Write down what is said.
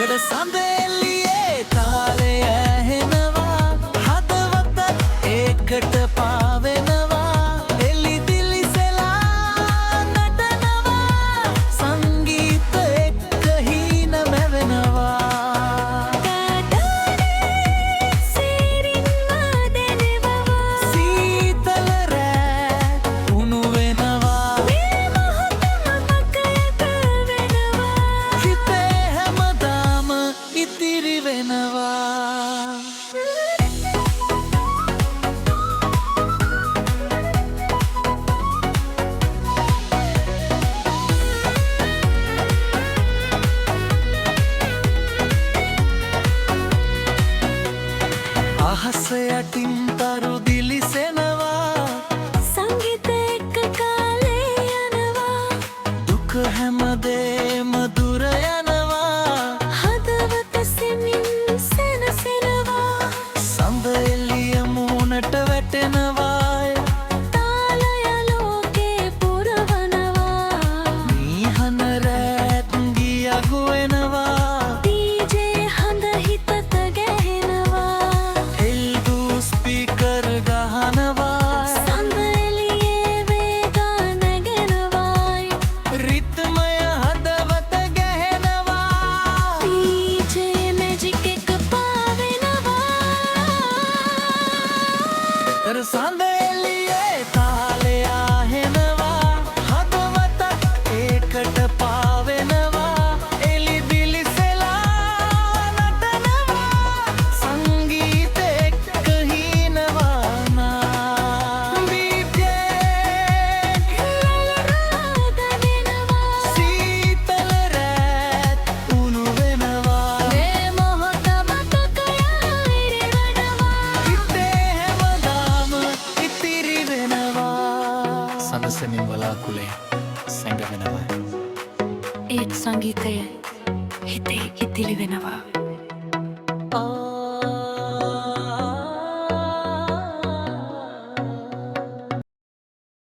කඩ සඳ එළියේ තාලය ඇහෙනවා හදවතත් ඒකට පාවෙනවා එලි දිලිසෙලා නටනවා සංගීත එක්ක හීන මැවෙනවා කාටනේ සීරින් වදනවවා සීතල රෑ උණු වෙනවා මේ මොහොතම මකයක වෙනවා හිතේ හැමදාම ඉතිරි වෙනවා අහස යටින් තරු දිලිසෙනවා සංගීත එක්ක කාලේ යනවා දුක හැමදේම දුර යනවා හදවත සෙමින් සැනසෙනවා සඳ එළිය මූණට වැටෙනවා තාලය ලෝකේ පුරවනවා මීහන රැත් ගියගු වෙනවා ඩීජේ හඳ හිතට ගැහෙනවා එල්දු ස්පීකර් ගහනවා සඳ එළියේ වේගා නැගෙනවායි රිද්මය හදවත ගැහෙනවා ඩීජේ මැජික් එක පාවෙනවා කර සඳ එළියේ තාලය ඇහෙනවා හදවතත් ඒකට පාවෙනවා එලි දිලිසෙලා නටනවා සංගීත එක්ක හීනවානා බීප්ජේ ලලරාදනෙනවා සීතල රැත් උණු වෙනවා මේ මොහොත මතකය ඉරිවනවා හිතේ හැමදාම ඉතිරි වෙනවා සනසමින් වලාකුලේ සැඟවෙනවා ඒත් සංගීතය හිතේ ඉතිලි වෙනවා